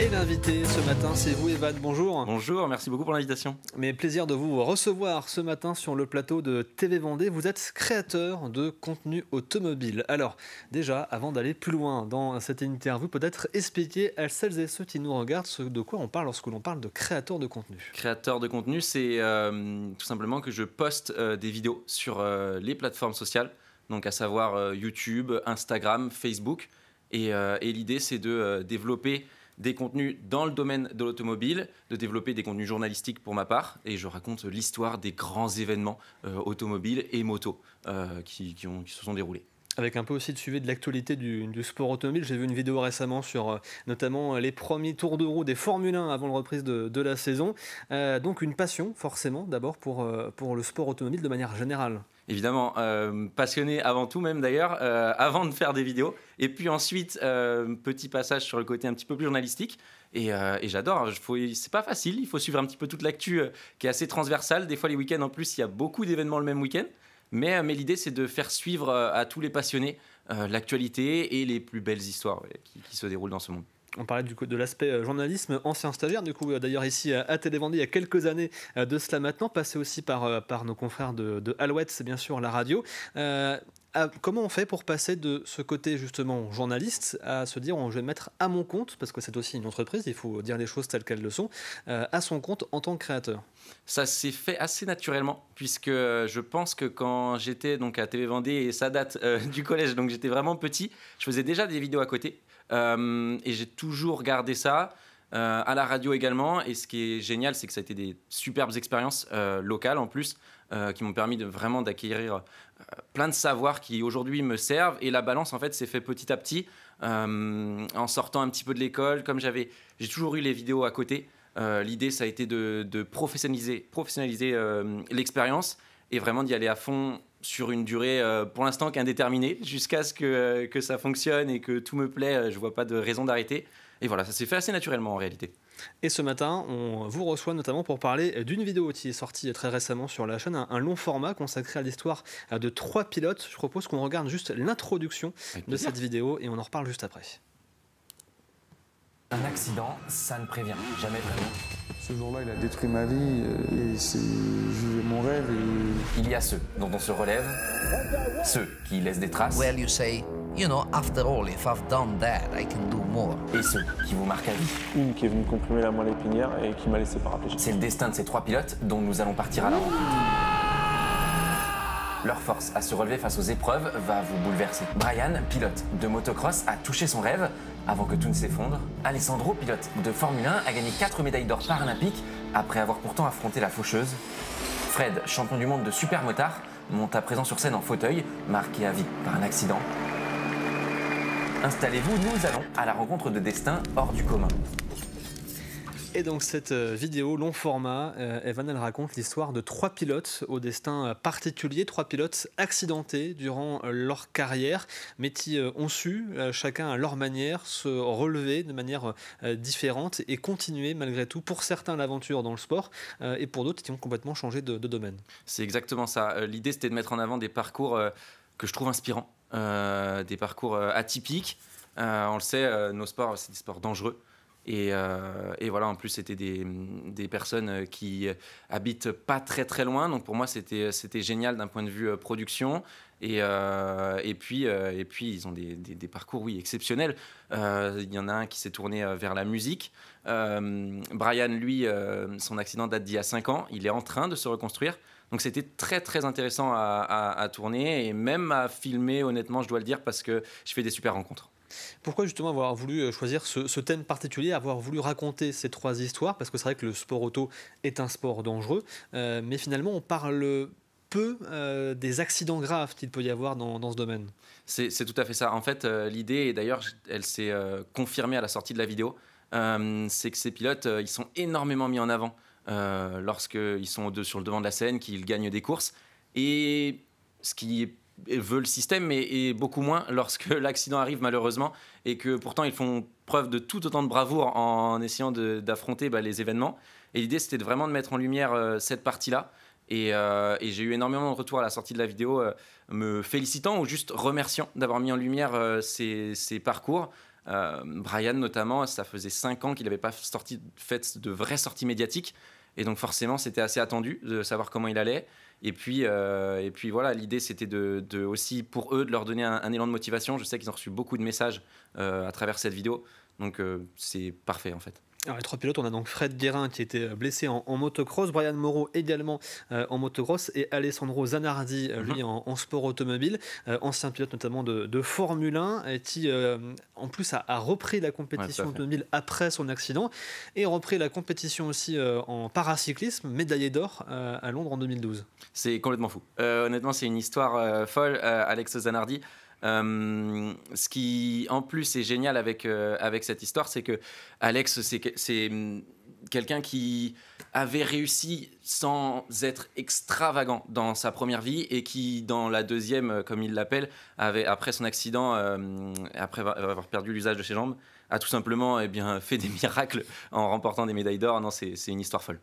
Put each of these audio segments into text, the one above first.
Et l'invité ce matin, c'est vous, Evan. Bonjour. Bonjour, merci beaucoup pour l'invitation. Mais plaisir de vous recevoir ce matin sur le plateau de TV Vendée. Vous êtes créateur de contenu automobile. Alors, déjà, avant d'aller plus loin dans cette interview, peut-être expliquer à celles et ceux qui nous regardent ce de quoi on parle lorsque l'on parle de créateur de contenu. Créateur de contenu, c'est tout simplement que je poste des vidéos sur les plateformes sociales, donc à savoir YouTube, Instagram, Facebook. Et l'idée, c'est de développer des contenus dans le domaine de l'automobile, de développer des contenus journalistiques pour ma part, et je raconte l'histoire des grands événements automobiles et motos qui se sont déroulés. Avec un peu aussi de suivi de l'actualité du sport automobile. J'ai vu une vidéo récemment sur notamment les premiers tours de roue des Formule 1 avant la reprise de la saison. Donc une passion forcément d'abord pour le sport automobile de manière générale. Évidemment, passionné avant tout même d'ailleurs, avant de faire des vidéos. Et puis ensuite, petit passage sur le côté un petit peu plus journalistique. Et j'adore, c'est pas facile, il faut suivre un petit peu toute l'actu qui est assez transversale. Des fois les week-ends en plus, il y a beaucoup d'événements le même week-end. Mais l'idée, c'est de faire suivre à tous les passionnés l'actualité et les plus belles histoires qui se déroulent dans ce monde. On parlait de l'aspect journalisme, ancien stagiaire, du coup, d'ailleurs ici à TV Vendée, il y a quelques années de cela maintenant, passé aussi par nos confrères de Alouette, c'est bien sûr la radio. Comment on fait pour passer de ce côté justement journaliste à se dire je vais me mettre à mon compte, parce que c'est aussi une entreprise, il faut dire les choses telles qu'elles le sont, à son compte en tant que créateur? Ça s'est fait assez naturellement, puisque je pense que quand j'étais donc à TV Vendée, et ça date du collège, donc j'étais vraiment petit, je faisais déjà des vidéos à côté, et j'ai toujours gardé ça. À la radio également, et ce qui est génial, c'est que ça a été des superbes expériences locales en plus, qui m'ont permis vraiment d'acquérir plein de savoirs qui aujourd'hui me servent, et la balance en fait s'est fait petit à petit en sortant un petit peu de l'école. Comme j'ai toujours eu les vidéos à côté, l'idée ça a été de professionnaliser l'expérience et vraiment d'y aller à fond sur une durée pour l'instant qu'indéterminée, jusqu'à ce que ça fonctionne et que tout me plaît. Je vois pas de raison d'arrêter. Et voilà, ça s'est fait assez naturellement en réalité. Et ce matin, on vous reçoit notamment pour parler d'une vidéo qui est sortie très récemment sur la chaîne, un long format consacré à l'histoire de 3 pilotes. Je propose qu'on regarde juste l'introduction de cette vidéo et on en reparle juste après. Un accident, ça ne prévient jamais vraiment. Ce jour-là, il a détruit ma vie et c'est mon rêve. Il y a ceux dont on se relève, ceux qui laissent des traces. Well, you say, you know, after all, if I've done that, I can do more. Et ceux qui vous marquent à vie. Une qui est venue comprimer la moelle épinière et qui m'a laissé paraplégique. C'est le destin de ces 3 pilotes dont nous allons partir à la rencontre. Leur force à se relever face aux épreuves va vous bouleverser. Brian, pilote de motocross, a touché son rêve avant que tout ne s'effondre. Alessandro, pilote de Formule 1, a gagné 4 médailles d'or paralympiques après avoir pourtant affronté la faucheuse. Fred, champion du monde de super motard, monte à présent sur scène en fauteuil, marqué à vie par un accident. Installez-vous, nous allons à la rencontre de destins hors du commun. Et donc cette vidéo long format, Evan, elle raconte l'histoire de 3 pilotes au destin particulier, 3 pilotes accidentés durant leur carrière, mais qui ont su, chacun à leur manière, se relever de manière différente et continuer malgré tout, pour certains l'aventure dans le sport, et pour d'autres qui ont complètement changé de domaine. C'est exactement ça. L'idée, c'était de mettre en avant des parcours que je trouve inspirants, des parcours atypiques. On le sait, nos sports, c'est des sports dangereux. Et voilà, en plus, c'était des personnes qui habitent pas très très loin. Donc pour moi, c'était génial d'un point de vue production. Et puis, ils ont des parcours, oui, exceptionnels. Il y en a un qui s'est tourné vers la musique. Brian, lui, son accident date d'il y a 5 ans. Il est en train de se reconstruire. Donc c'était très très intéressant à tourner et même à filmer, honnêtement, je dois le dire, parce que je fais des super rencontres. Pourquoi justement avoir voulu choisir ce thème particulier, avoir voulu raconter ces 3 histoires? Parce que c'est vrai que le sport auto est un sport dangereux, mais finalement on parle peu des accidents graves qu'il peut y avoir dans ce domaine. C'est tout à fait ça. En fait, l'idée, et d'ailleurs elle s'est confirmée à la sortie de la vidéo, c'est que ces pilotes, ils sont énormément mis en avant lorsqu'ils sont sur le devant de la scène, qu'ils gagnent des courses. Et ce qui veut le système, et beaucoup moins lorsque l'accident arrive malheureusement, et que pourtant ils font preuve de tout autant de bravoure en essayant d'affronter les événements. Et l'idée, c'était vraiment de mettre en lumière cette partie-là. Et j'ai eu énormément de retours à la sortie de la vidéo me félicitant ou juste remerciant d'avoir mis en lumière ces parcours Brian notamment, ça faisait 5 ans qu'il n'avait pas fait de vraies sorties médiatiques. Et donc forcément, c'était assez attendu de savoir comment il allait. Et puis voilà, l'idée, c'était de aussi pour eux de leur donner un élan de motivation. Je sais qu'ils ont reçu beaucoup de messages à travers cette vidéo. Donc c'est parfait en fait. Alors, les 3 pilotes, on a donc Fred Guérin qui était blessé en motocross, Brian Moreau également en motocross et Alessandro Zanardi, lui en sport automobile, ancien pilote notamment de Formule 1 qui en plus a repris la compétition automobile après son accident et repris la compétition aussi en paracyclisme, médaillé d'or à Londres en 2012. C'est complètement fou. Honnêtement, c'est une histoire folle, Alex Zanardi. Ce qui en plus est génial avec cette histoire, c'est que Alex, c'est quelqu'un qui avait réussi sans être extravagant dans sa première vie et qui, dans la deuxième, comme il l'appelle, après son accident, après avoir perdu l'usage de ses jambes, a tout simplement fait des miracles en remportant des médailles d'or. Non, c'est une histoire folle.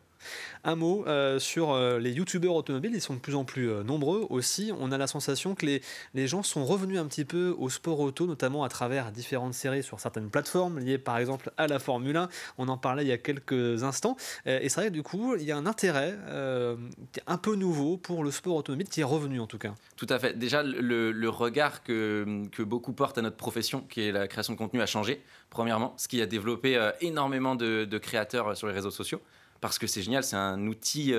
Un mot sur les youtubeurs automobiles, ils sont de plus en plus nombreux aussi. On a la sensation que les gens sont revenus un petit peu au sport auto, notamment à travers différentes séries sur certaines plateformes liées par exemple à la Formule 1. On en parlait il y a quelques instants. Et c'est vrai que du coup, il y a un intérêt un peu nouveau pour le sport automobile qui est revenu en tout cas. Tout à fait. Déjà, le regard que beaucoup portent à notre profession, qui est la création de contenu, a changé, premièrement, ce qui a développé énormément de créateurs sur les réseaux sociaux. Parce que c'est génial, c'est un outil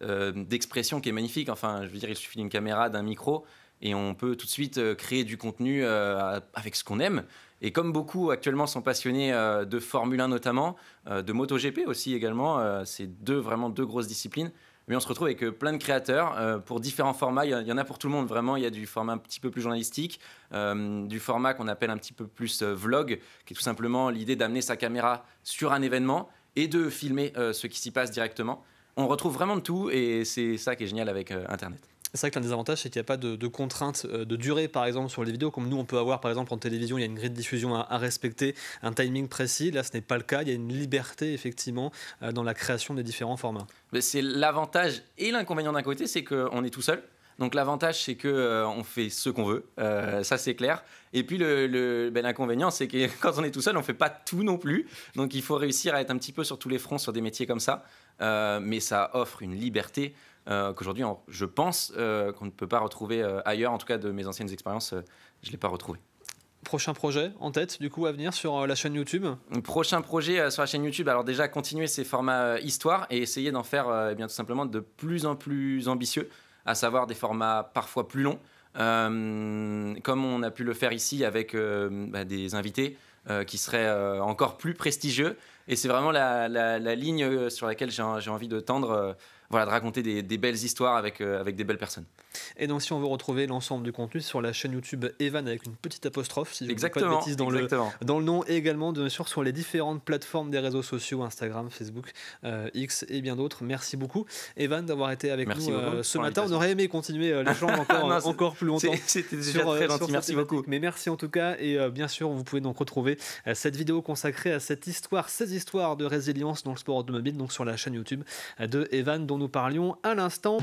d'expression qui est magnifique. Enfin, je veux dire, il suffit d'une caméra, d'un micro, et on peut tout de suite créer du contenu avec ce qu'on aime. Et comme beaucoup actuellement sont passionnés de Formule 1 notamment, de MotoGP aussi également, c'est vraiment deux grosses disciplines. Mais on se retrouve avec plein de créateurs pour différents formats. Il y en a pour tout le monde, vraiment. Il y a du format un petit peu plus journalistique, du format qu'on appelle un petit peu plus vlog, qui est tout simplement l'idée d'amener sa caméra sur un événement et de filmer ce qui s'y passe directement. On retrouve vraiment de tout et c'est ça qui est génial avec Internet. C'est vrai que l'un des avantages, c'est qu'il n'y a pas de contraintes de durée, par exemple, sur les vidéos, comme nous, on peut avoir, par exemple, en télévision, il y a une grille de diffusion à respecter, un timing précis. Là, ce n'est pas le cas. Il y a une liberté, effectivement, dans la création des différents formats. Mais c'est l'avantage et l'inconvénient d'un côté, c'est qu'on est tout seul. Donc l'avantage, c'est qu'on fait ce qu'on veut, ça c'est clair. Et puis l'inconvénient, c'est que quand on est tout seul, on ne fait pas tout non plus. Donc il faut réussir à être un petit peu sur tous les fronts sur des métiers comme ça. Mais ça offre une liberté qu'aujourd'hui, je pense qu'on ne peut pas retrouver ailleurs. En tout cas, de mes anciennes expériences, je ne l'ai pas retrouvé. Prochain projet en tête, du coup, à venir sur la chaîne YouTube? Prochain projet sur la chaîne YouTube, alors déjà continuer ces formats histoire et essayer d'en faire tout simplement de plus en plus ambitieux, à savoir des formats parfois plus longs, comme on a pu le faire ici avec des invités qui seraient encore plus prestigieux. Et c'est vraiment la ligne sur laquelle j'ai envie de tendre, de raconter des belles histoires avec des belles personnes. Et donc si on veut retrouver l'ensemble du contenu sur la chaîne YouTube Evan avec une petite apostrophe, si je ne dis pas de bêtises dans le nom, et également bien sûr sur les différentes plateformes des réseaux sociaux, Instagram, Facebook, X et bien d'autres. Merci beaucoup Evan d'avoir été avec nous ce matin. On aurait aimé continuer l'échange encore plus longtemps. C'était déjà très gentil, merci beaucoup. Mais merci en tout cas et bien sûr vous pouvez donc retrouver cette vidéo consacrée à cette histoire, ces histoires de résilience dans le sport automobile, donc sur la chaîne YouTube de Evan dont nous parlions à l'instant.